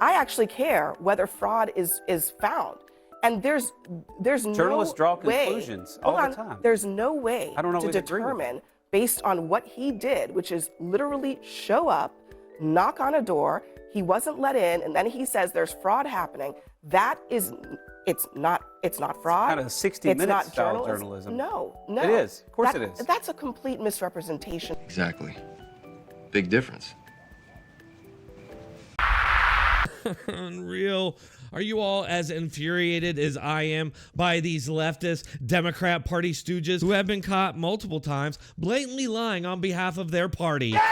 I actually care whether fraud is found. And there's Journalists no draw way, conclusions all the time. There's no way I don't to always agree with determine based on what he did, which is literally show up, knock on a door, he wasn't let in, and then he says there's fraud happening. That is, it's not fraud. Kind of 60 Minutes style journalism. No. It is. Of course it is. That's a complete misrepresentation. Exactly. Big difference. Unreal. Are you all as infuriated as I am by these leftist Democrat Party stooges who have been caught multiple times blatantly lying on behalf of their party? Yes!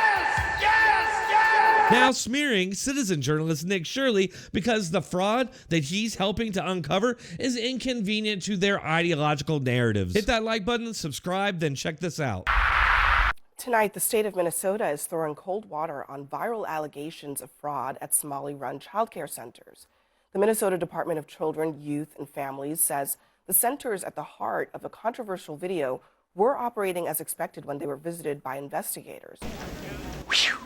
Yes! Yes! Now smearing citizen journalist Nick Shirley because the fraud that he's helping to uncover is inconvenient to their ideological narratives. Hit that like button, subscribe, then check this out. Tonight, the state of Minnesota is throwing cold water on viral allegations of fraud at Somali-run childcare centers. The Minnesota Department of Children, Youth, and Families says the centers at the heart of a controversial video were operating as expected when they were visited by investigators. Whew.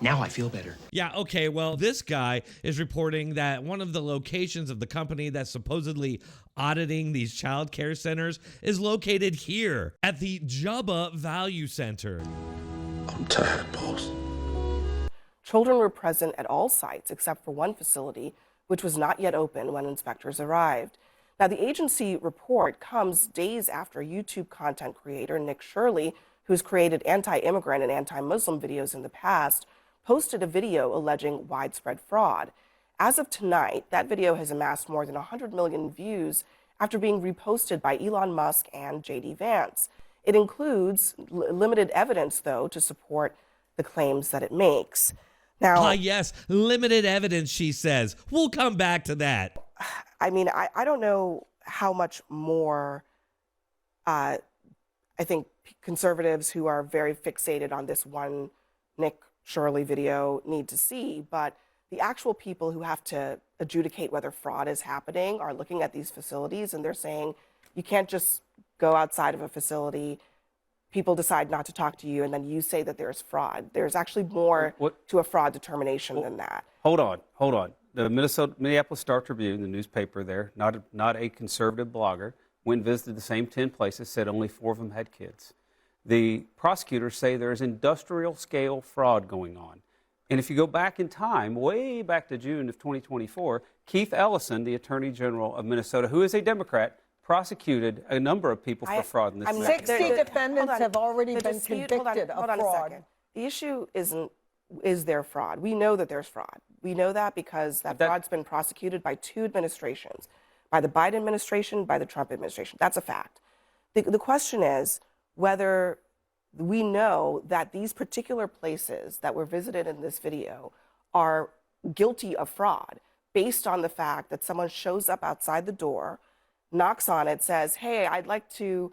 Now I feel better. Yeah, okay, well, this guy is reporting that one of the locations of the company that's supposedly auditing these child care centers is located here at the Jubba Value Center. I'm tired, boss. Children were present at all sites except for one facility, which was not yet open when inspectors arrived. Now, the agency report comes days after YouTube content creator Nick Shirley, who's created anti-immigrant and anti-Muslim videos in the past, posted a video alleging widespread fraud. As of tonight, that video has amassed more than 100 million views after being reposted by Elon Musk and J.D. Vance. It includes limited evidence, though, to support the claims that it makes. Now, yes, limited evidence, she says. We'll come back to that. I mean, I don't know how much more I think conservatives who are very fixated on this one Nick Shirley video need to see, but the actual people who have to adjudicate whether fraud is happening are looking at these facilities and they're saying you can't just go outside of a facility, people decide not to talk to you, and then you say that there's fraud. There's actually more to a fraud determination than that. Hold on. The Minneapolis Star Tribune, the newspaper there, not a conservative blogger, went and visited the same 10 places, said only 4 of them had kids. The prosecutors say there's industrial scale fraud going on. And if you go back in time, way back to June of 2024, Keith Ellison, the Attorney General of Minnesota, who is a Democrat, prosecuted a number of people for fraud in this case. 60 defendants have already been convicted of fraud. Hold on a second. The issue is there fraud. We know that there's fraud. We know that because that fraud's been prosecuted by 2 administrations, by the Biden administration, by the Trump administration. That's a fact. The question is whether we know that these particular places that were visited in this video are guilty of fraud based on the fact that someone shows up outside the door, knocks on it, says, hey, I'd like to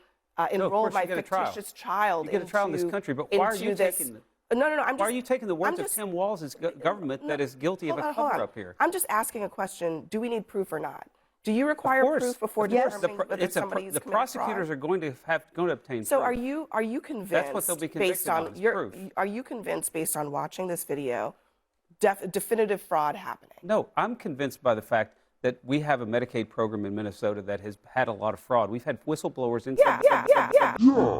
enroll my fictitious child. You get a trial in this country, but why are you taking why are you taking the words of Tim Walz's government that is guilty of a cover-up here? I'm just asking a question. Do we need proof or not? Do you require proof before determining whether somebody's the prosecutors are going to obtain proof. So are you convinced? That's what they'll be convicted on, is proof. Are you convinced based on watching this video, definitive fraud happening? No, I'm convinced by the fact that we have a Medicaid program in Minnesota that has had a lot of fraud. We've had whistleblowers inside.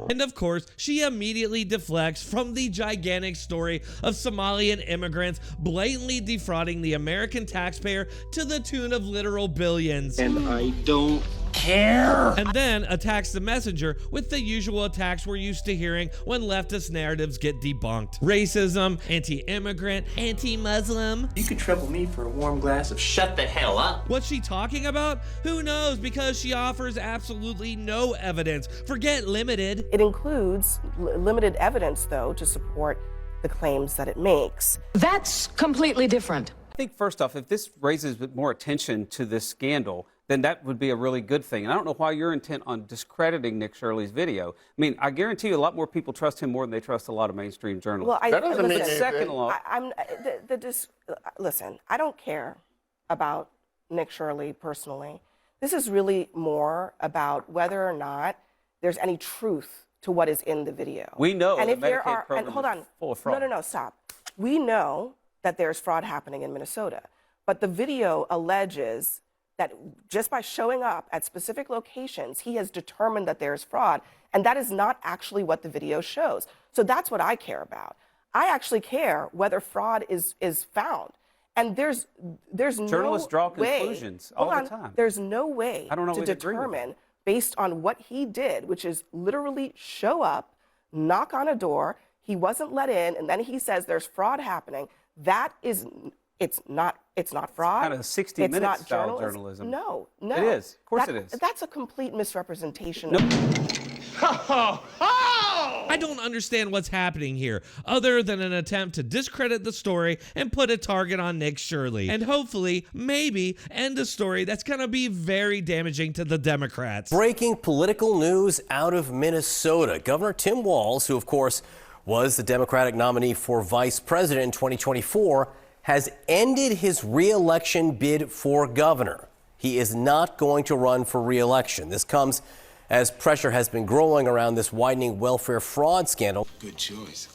And of course, she immediately deflects from the gigantic story of Somalian immigrants blatantly defrauding the American taxpayer to the tune of literal billions. And I don't care. And then attacks the messenger with the usual attacks we're used to hearing when leftist narratives get debunked. Racism, anti-immigrant, anti-Muslim. You could trouble me for a warm glass of shut the hell up. What's she talking about? Who knows, because she offers absolutely no evidence. Forget limited. It includes limited evidence, though, to support the claims that it makes. That's completely different. I think, first off, if this raises more attention to this scandal, then that would be a really good thing. And I don't know why you're intent on discrediting Nick Shirley's video. I mean, I guarantee you a lot more people trust him more than they trust a lot of mainstream journalists. Well, that doesn't mean second law. Listen, I don't care about Nick Shirley personally. This is really more about whether or not there's any truth to what is in the video. We know and the if there Medicaid program hold on, is full of fraud. No, stop. We know that there's fraud happening in Minnesota. But the video alleges that just by showing up at specific locations, he has determined that there's fraud, and that is not actually what the video shows. So that's what I care about. I actually care whether fraud is found. And there's Journalists draw conclusions all the time. There's no way to determine based on what he did, which is literally show up, knock on a door, he wasn't let in, and then he says there's fraud happening. That is, it's not fraud. Kind of 60 Minutes style journalism. No. It is. Of course it is. That's a complete misrepresentation. I don't understand what's happening here, other than an attempt to discredit the story and put a target on Nick Shirley, and hopefully, maybe, end a story that's going to be very damaging to the Democrats. Breaking political news out of Minnesota. Governor Tim Walz, who of course was the Democratic nominee for vice president in 2024, has ended his re-election bid for governor. He is not going to run for re-election. This comes as pressure has been growing around this widening welfare fraud scandal. Good choice.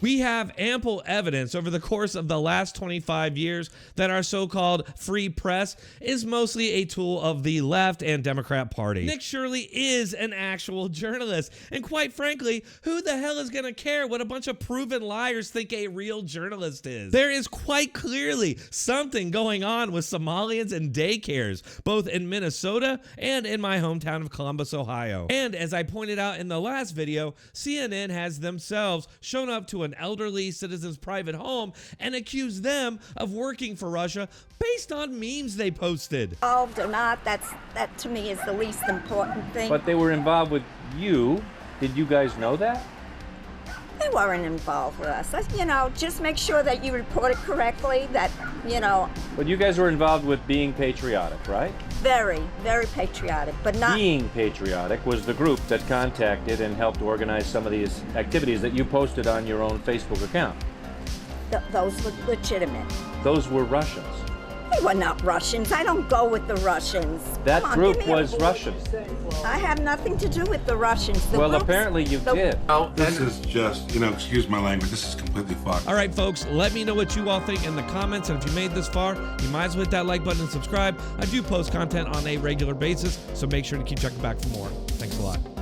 We have ample evidence over the course of the last 25 years that our so-called free press is mostly a tool of the left and Democrat Party. Nick Shirley is an actual journalist, and quite frankly, who the hell is going to care what a bunch of proven liars think a real journalist is? There is quite clearly something going on with Somalians and daycares, both in Minnesota and in my hometown of Columbus, Ohio. And as I pointed out in the last video, CNN has themselves shown up to an elderly citizen's private home and accused them of working for Russia based on memes they posted. Involved or not, that to me is the least important thing. But they were involved with you. Did you guys know that? They weren't involved with us. Just make sure that you report it correctly, But you guys were involved with being patriotic, right? Very, very patriotic, but not... Being Patriotic was the group that contacted and helped organize some of these activities that you posted on your own Facebook account. Those were legitimate. Those were Russians. They were not Russians. I don't go with the Russians. That group was Russian. I have nothing to do with the Russians. Well, apparently you did. Oh, this is just, excuse my language, this is completely fucked. All right, folks, let me know what you all think in the comments. And if you made this far, you might as well hit that like button and subscribe. I do post content on a regular basis, so make sure to keep checking back for more. Thanks a lot.